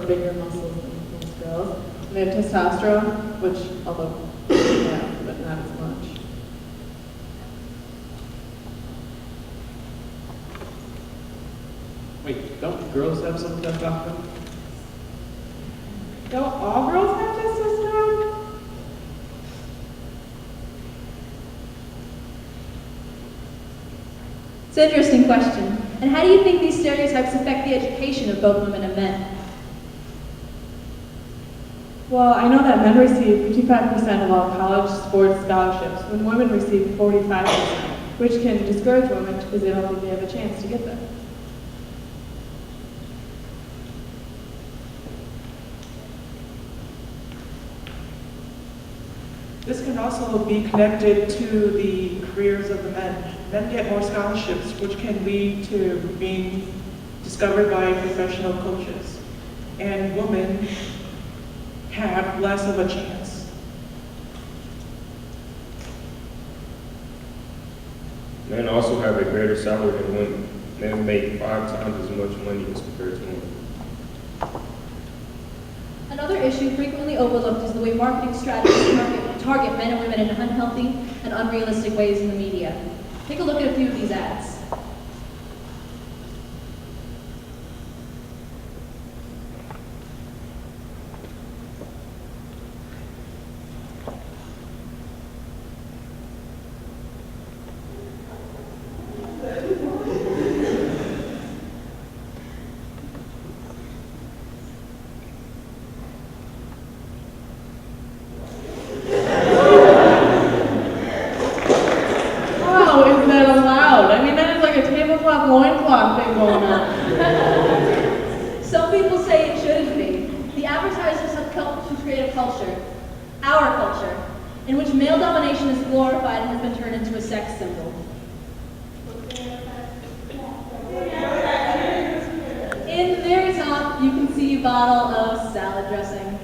bigger muscles than most girls. And they have testosterone, which, although, yeah, but not as much. Wait, don't girls have some testosterone? Don't all girls have testosterone? It's an interesting question. And how do you think these stereotypes affect the education of both women and men? Well, I know that men receive 55% of all college sports scholarships, when women receive 45%, which can discourage women because they don't think they have a chance to get them. This can also be connected to the careers of the men. Men get more scholarships, which can lead to being discovered by professional coaches. And women have less of a chance. Men also have a greater salary than women. Men make 5 times as much money as compared to women. Another issue frequently overlooked is the way marketing strategies target men and women in unhealthy and unrealistic ways in the media. Take a look at a few of these ads. Loincloth thing going on. Some people say it shouldn't be. The advertisers have helped to create a culture, our culture, in which male domination is glorified and has been turned into a sex symbol. In the very top, you can see a bottle of salad dressing.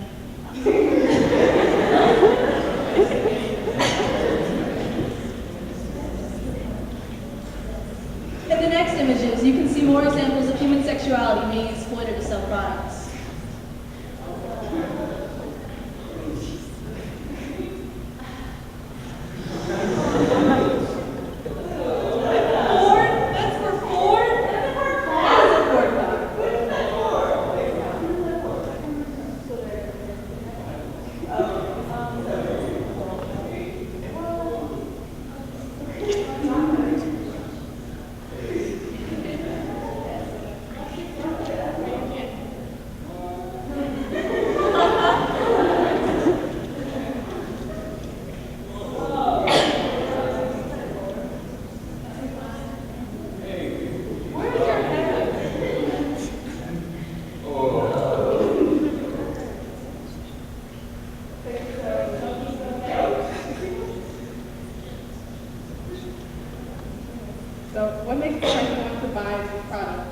In the next images, you can see more examples of human sexuality being exploited to sell products. Ford? That's for Ford? That's for Ford. So what makes the person want to buy this product?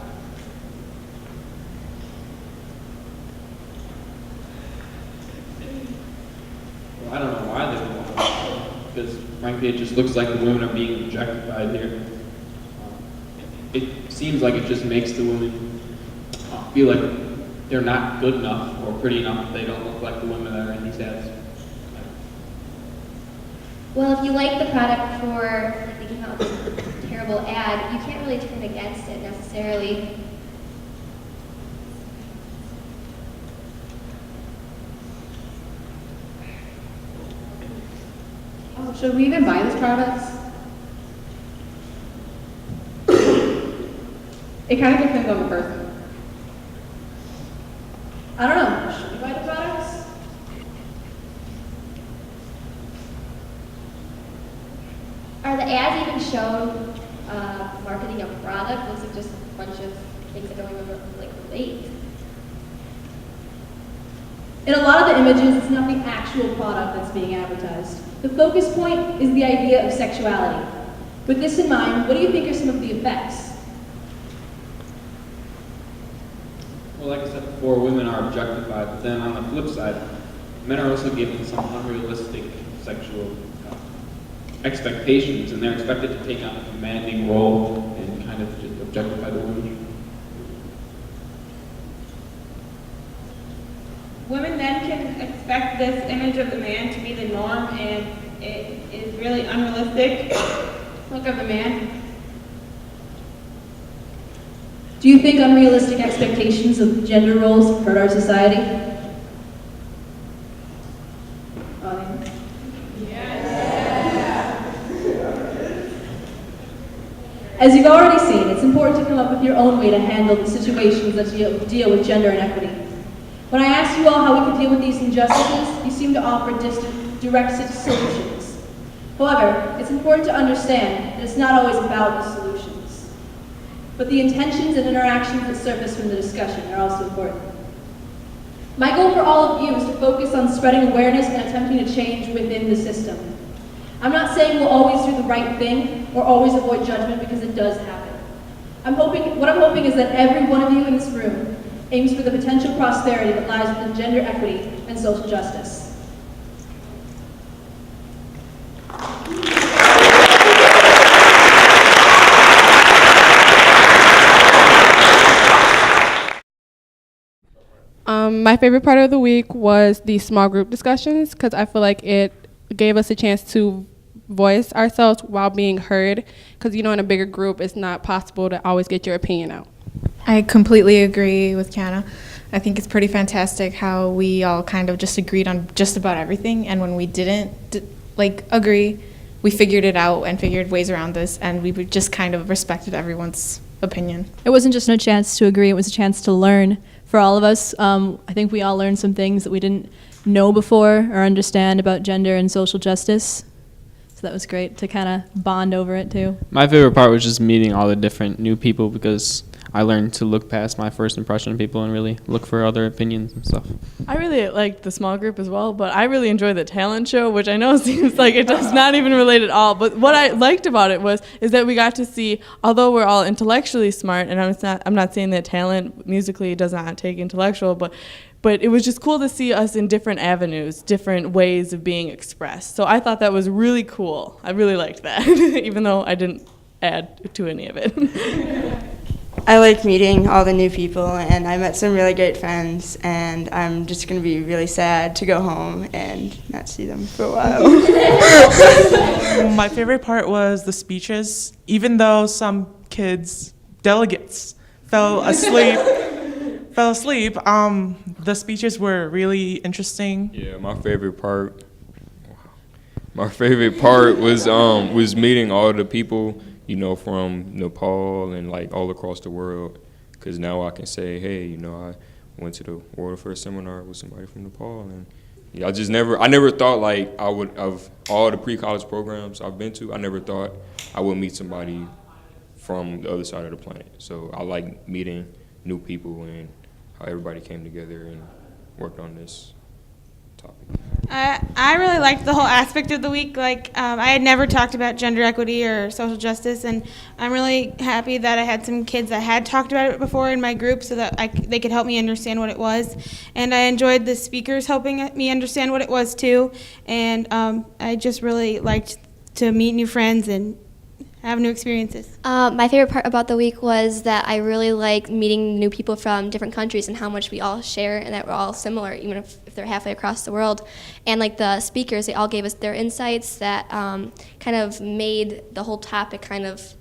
Well, I don't know why they don't want it, because frankly it just looks like the women are being objectified here. It seems like it just makes the women feel like they're not good enough or pretty enough if they don't look like the women that are in these ads. Well, if you like the product for they came out with this terrible ad, you can't really turn against it necessarily. Oh, should we even buy this product? It kind of depends on the person. I don't know, should we buy the products? Are the ads even shown marketing a product? Or is it just a bunch of things that don't even relate? In a lot of the images, it's not the actual product that's being advertised. The focus point is the idea of sexuality. With this in mind, what do you think are some of the effects? Well, like I said before, women are objectified, but then on the flip side, men are also given some unrealistic sexual expectations, and they're expected to take on a commanding role and kind of just objectify the women. women then can expect this image of the man to be the norm, and it is really unrealistic look of the man. Do you think unrealistic expectations of gender roles hurt our society? Audience? As you've already seen, it's important to come up with your own way to handle the situations that deal with gender inequity. When I asked you all how we could deal with these injustices, you seem to offer direct solutions. However, it's important to understand that it's not always about the solutions, but the intentions and interactions that surface from the discussion are also important. My goal for all of you is to focus on spreading awareness and attempting to change within the system. I'm not saying we'll always do the right thing or always avoid judgment, because it does happen. What I'm hoping is that every one of you in this room aims for the potential prosperity that lies within gender equity and social justice. My favorite part of the week was the small group discussions, because I feel like it gave us a chance to voice ourselves while being heard, because in a bigger group it's not possible to always get your opinion out. I completely agree with Kiana. I think it's pretty fantastic how we all kind of just agreed on just about everything, and when we didn't agree, we figured it out and figured ways around this, and we just kind of respected everyone's opinion. It wasn't just a chance to agree, it was a chance to learn for all of us. I think we all learned some things that we didn't know before or understand about gender and social justice. So that was great to kind of bond over it too. My favorite part was just meeting all the different new people, because I learned to look past my first impression of people and really look for other opinions and stuff. I really liked the small group as well, but I really enjoyed the talent show, which I know seems like it does not even relate at all. But what I liked about it is that we got to see, although we're all intellectually smart, and I'm not saying that talent musically does not take intellectual, but it was just cool to see us in different avenues, different ways of being expressed. So I thought that was really cool. I really liked that, even though I didn't add to any of it. I liked meeting all the new people, and I met some really great friends, and I'm just going to be really sad to go home and not see them for a while. My favorite part was the speeches. Even though some delegates fell asleep, the speeches were really interesting. Yeah, my favorite part was meeting all the people, from Nepal and all across the world, because now I can say, hey, I went to the World Affairs seminar with somebody from Nepal, and I never thought I would, of all the pre-college programs I've been to, I never thought I would meet somebody from the other side of the planet. So I like meeting new people and how everybody came together and worked on this topic. I really liked the whole aspect of the week. I had never talked about gender equity or social justice, and I'm really happy that I had some kids that had talked about it before in my group, so that they could help me understand what it was. And I enjoyed the speakers helping me understand what it was too. And I just really liked to meet new friends and have new experiences. My favorite part about the week was that I really like meeting new people from different countries and how much we all share and that we're all similar, even if they're halfway across the world. And the speakers, they all gave us their insights that kind of made the whole topic kind of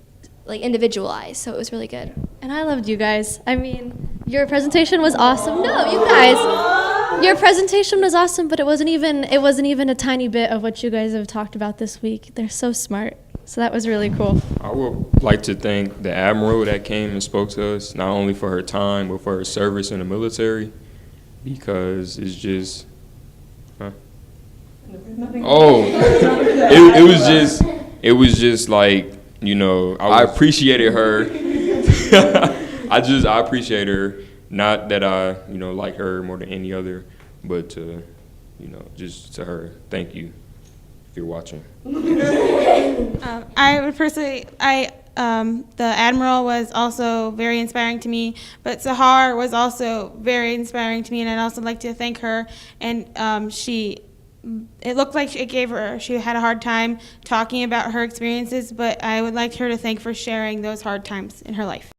individualized. So it was really good. And I loved you guys. I mean, your presentation was awesome. No, you guys. Your presentation was awesome, but it wasn't even a tiny bit of what you guys have talked about this week. They're so smart. So that was really cool. I would like to thank the Admiral that came and spoke to us, not only for her time, but for her service in the military, because it's just, it was just I appreciated her. I appreciate her, not that I, like her more than any other, but to, just to her, thank you. You're watching. I would personally, the Admiral was also very inspiring to me, but Sahar was also very inspiring to me, and I'd also like to thank her. And it looked like she had a hard time talking about her experiences, but I would like her to thank for sharing those hard times in her life.